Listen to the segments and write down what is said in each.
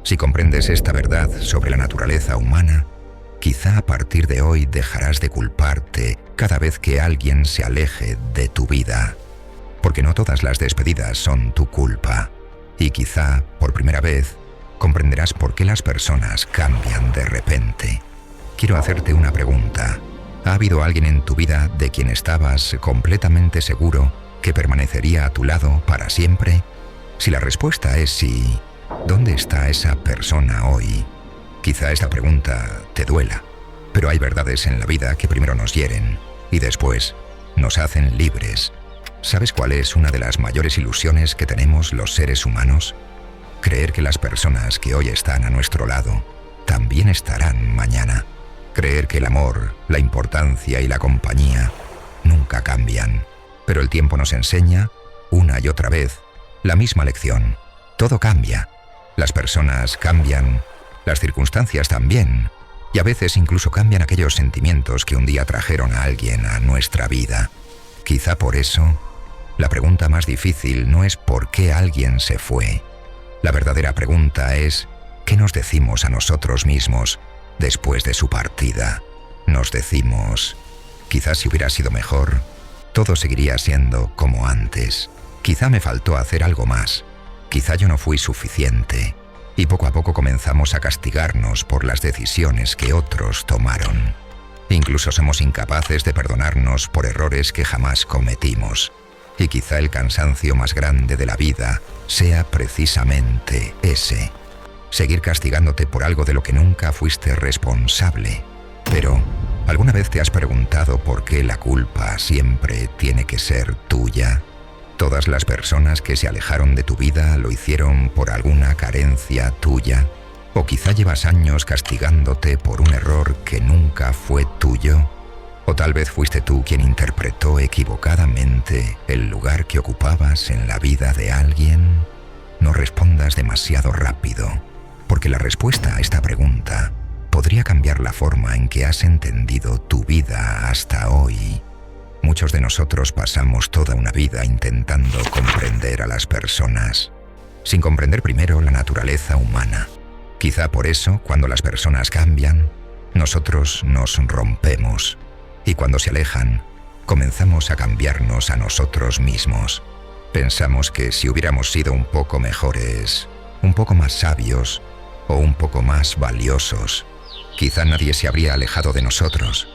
Si comprendes esta verdad sobre la naturaleza humana, quizá a partir de hoy dejarás de culparte cada vez que alguien se aleje de tu vida, porque no todas las despedidas son tu culpa, y quizá, por primera vez, comprenderás por qué las personas cambian de repente. Quiero hacerte una pregunta. ¿Ha habido alguien en tu vida de quien estabas completamente seguro que permanecería a tu lado para siempre? Si la respuesta es sí, ¿dónde está esa persona hoy? Quizá esta pregunta te duela, pero hay verdades en la vida que primero nos hieren y después nos hacen libres. ¿Sabes cuál es una de las mayores ilusiones que tenemos los seres humanos? Creer que las personas que hoy están a nuestro lado también estarán mañana. Creer que el amor, la importancia y la compañía nunca cambian. Pero el tiempo nos enseña, una y otra vez, la misma lección. Todo cambia. Las personas cambian, las circunstancias también, y a veces incluso cambian aquellos sentimientos que un día trajeron a alguien a nuestra vida. Quizá por eso, la pregunta más difícil no es por qué alguien se fue. La verdadera pregunta es, ¿qué nos decimos a nosotros mismos después de su partida? Nos decimos, quizás si hubiera sido mejor, todo seguiría siendo como antes. Quizá me faltó hacer algo más. Quizá yo no fui suficiente. Y poco a poco comenzamos a castigarnos por las decisiones que otros tomaron. Incluso somos incapaces de perdonarnos por errores que jamás cometimos. Y quizá el cansancio más grande de la vida sea precisamente ese. Seguir castigándote por algo de lo que nunca fuiste responsable. Pero, ¿alguna vez te has preguntado por qué la culpa siempre tiene que ser tuya? Todas las personas que se alejaron de tu vida lo hicieron por alguna carencia tuya. O quizá llevas años castigándote por un error que nunca fue tuyo. O tal vez fuiste tú quien interpretó equivocadamente el lugar que ocupabas en la vida de alguien. No respondas demasiado rápido, porque la respuesta a esta pregunta podría cambiar la forma en que has entendido tu vida hasta hoy. Muchos de nosotros pasamos toda una vida intentando comprender a las personas, sin comprender primero la naturaleza humana. Quizá por eso, cuando las personas cambian, nosotros nos rompemos. Y cuando se alejan, comenzamos a cambiarnos a nosotros mismos. Pensamos que si hubiéramos sido un poco mejores, un poco más sabios o un poco más valiosos, quizá nadie se habría alejado de nosotros.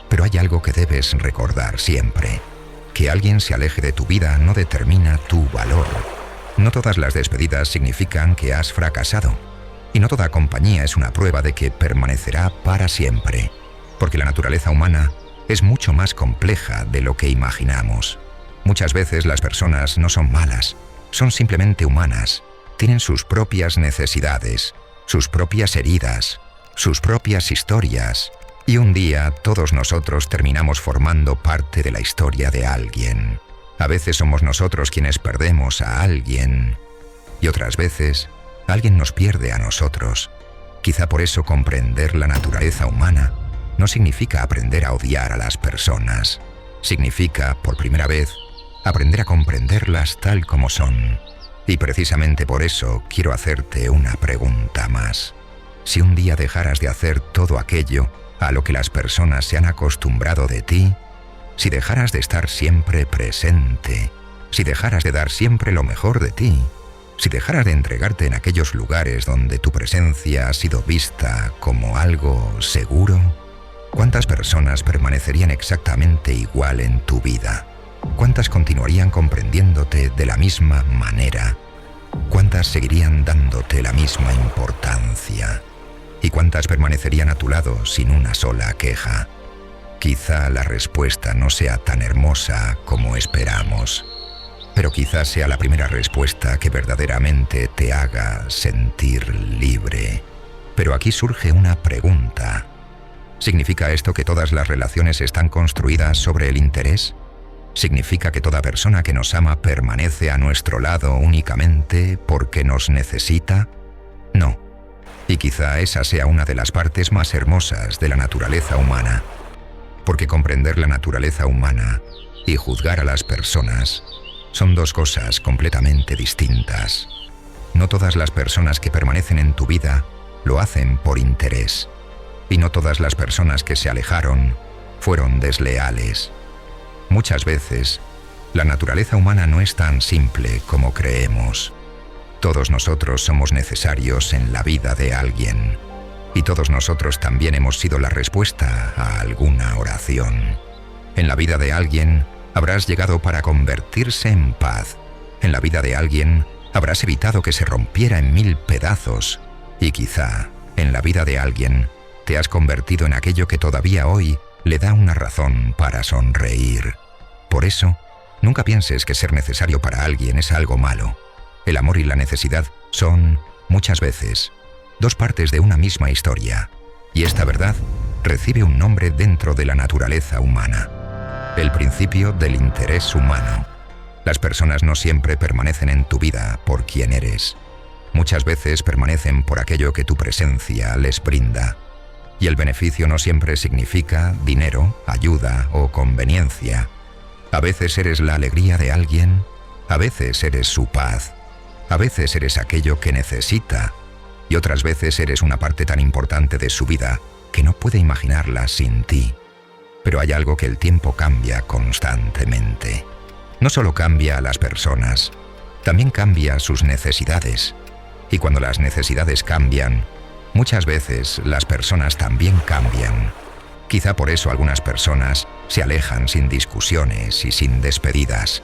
Pero hay algo que debes recordar siempre. Que alguien se aleje de tu vida no determina tu valor. No todas las despedidas significan que has fracasado. Y no toda compañía es una prueba de que permanecerá para siempre. Porque la naturaleza humana es mucho más compleja de lo que imaginamos. Muchas veces las personas no son malas, son simplemente humanas. Tienen sus propias necesidades, sus propias heridas, sus propias historias. Y un día todos nosotros terminamos formando parte de la historia de alguien. A veces somos nosotros quienes perdemos a alguien. Y otras veces, alguien nos pierde a nosotros. Quizá por eso comprender la naturaleza humana no significa aprender a odiar a las personas. Significa, por primera vez, aprender a comprenderlas tal como son. Y precisamente por eso quiero hacerte una pregunta más. Si un día dejaras de hacer todo aquello a lo que las personas se han acostumbrado de ti, si dejaras de estar siempre presente, si dejaras de dar siempre lo mejor de ti, si dejaras de entregarte en aquellos lugares donde tu presencia ha sido vista como algo seguro, ¿cuántas personas permanecerían exactamente igual en tu vida? ¿Cuántas continuarían comprendiéndote de la misma manera? ¿Cuántas seguirían dándote la misma importancia? ¿Y cuántas permanecerían a tu lado sin una sola queja? Quizá la respuesta no sea tan hermosa como esperamos, pero quizá sea la primera respuesta que verdaderamente te haga sentir libre. Pero aquí surge una pregunta. ¿Significa esto que todas las relaciones están construidas sobre el interés? ¿Significa que toda persona que nos ama permanece a nuestro lado únicamente porque nos necesita? No. Y quizá esa sea una de las partes más hermosas de la naturaleza humana. Porque comprender la naturaleza humana y juzgar a las personas son dos cosas completamente distintas. No todas las personas que permanecen en tu vida lo hacen por interés. Y no todas las personas que se alejaron fueron desleales. Muchas veces, la naturaleza humana no es tan simple como creemos. Todos nosotros somos necesarios en la vida de alguien. Y todos nosotros también hemos sido la respuesta a alguna oración. En la vida de alguien habrás llegado para convertirse en paz. En la vida de alguien habrás evitado que se rompiera en 1000 pedazos. Y quizá, en la vida de alguien, te has convertido en aquello que todavía hoy le da una razón para sonreír. Por eso, nunca pienses que ser necesario para alguien es algo malo. El amor y la necesidad son, muchas veces, dos partes de una misma historia. Y esta verdad recibe un nombre dentro de la naturaleza humana: el principio del interés humano. Las personas no siempre permanecen en tu vida por quien eres. Muchas veces permanecen por aquello que tu presencia les brinda. Y el beneficio no siempre significa dinero, ayuda o conveniencia. A veces eres la alegría de alguien, a veces eres su paz, a veces eres aquello que necesita, y otras veces eres una parte tan importante de su vida que no puede imaginarla sin ti. Pero hay algo que el tiempo cambia constantemente. No solo cambia a las personas, también cambia sus necesidades. Y cuando las necesidades cambian, muchas veces las personas también cambian. Quizá por eso algunas personas se alejan sin discusiones y sin despedidas.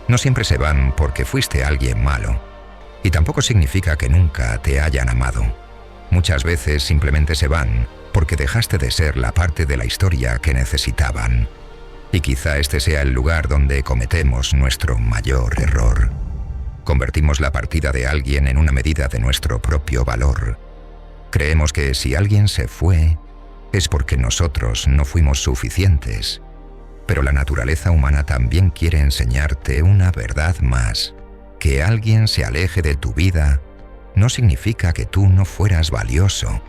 No siempre se van porque fuiste alguien malo. Y tampoco significa que nunca te hayan amado. Muchas veces simplemente se van porque dejaste de ser la parte de la historia que necesitaban. Y quizá este sea el lugar donde cometemos nuestro mayor error. Convertimos la partida de alguien en una medida de nuestro propio valor. Creemos que si alguien se fue, es porque nosotros no fuimos suficientes. Pero la naturaleza humana también quiere enseñarte una verdad más: que alguien se aleje de tu vida no significa que tú no fueras valioso.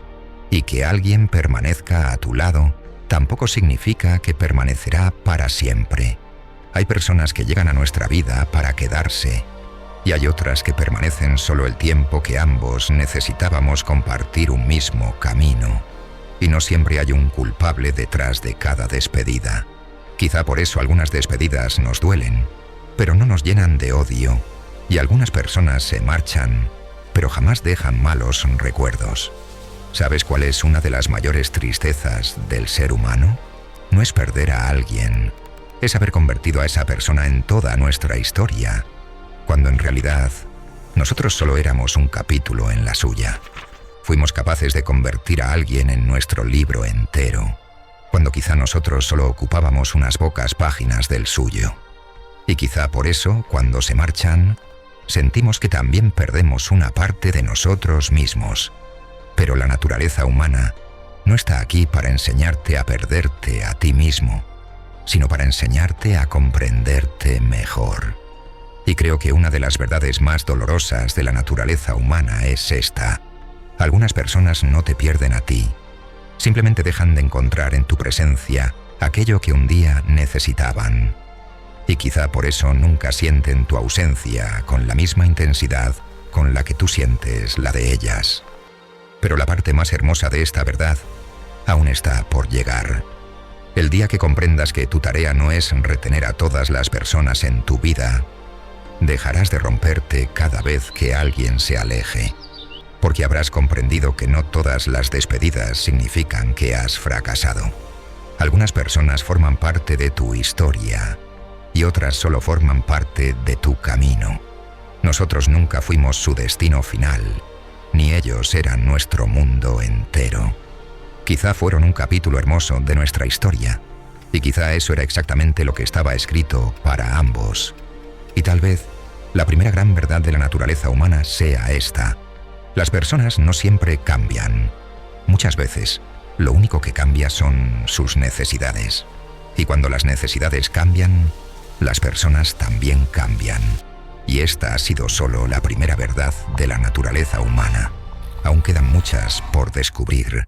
Y que alguien permanezca a tu lado tampoco significa que permanecerá para siempre. Hay personas que llegan a nuestra vida para quedarse, y hay otras que permanecen solo el tiempo que ambos necesitábamos compartir un mismo camino. Y no siempre hay un culpable detrás de cada despedida. Quizá por eso algunas despedidas nos duelen, pero no nos llenan de odio, y algunas personas se marchan, pero jamás dejan malos recuerdos. ¿Sabes cuál es una de las mayores tristezas del ser humano? No es perder a alguien, es haber convertido a esa persona en toda nuestra historia, cuando en realidad nosotros solo éramos un capítulo en la suya. Fuimos capaces de convertir a alguien en nuestro libro entero, cuando quizá nosotros solo ocupábamos unas pocas páginas del suyo. Y quizá por eso, cuando se marchan, sentimos que también perdemos una parte de nosotros mismos. Pero la naturaleza humana no está aquí para enseñarte a perderte a ti mismo, sino para enseñarte a comprenderte mejor. Y creo que una de las verdades más dolorosas de la naturaleza humana es esta: algunas personas no te pierden a ti, simplemente dejan de encontrar en tu presencia aquello que un día necesitaban. Y quizá por eso nunca sienten tu ausencia con la misma intensidad con la que tú sientes la de ellas. Pero la parte más hermosa de esta verdad aún está por llegar. El día que comprendas que tu tarea no es retener a todas las personas en tu vida, dejarás de romperte cada vez que alguien se aleje, porque habrás comprendido que no todas las despedidas significan que has fracasado. Algunas personas forman parte de tu historia y otras solo forman parte de tu camino. Nosotros nunca fuimos su destino final, ni ellos eran nuestro mundo entero. Quizá fueron un capítulo hermoso de nuestra historia, y quizá eso era exactamente lo que estaba escrito para ambos. Y tal vez la primera gran verdad de la naturaleza humana sea esta: las personas no siempre cambian. Muchas veces, lo único que cambia son sus necesidades. Y cuando las necesidades cambian, las personas también cambian. Y esta ha sido solo la primera verdad de la naturaleza humana. Aún quedan muchas por descubrir.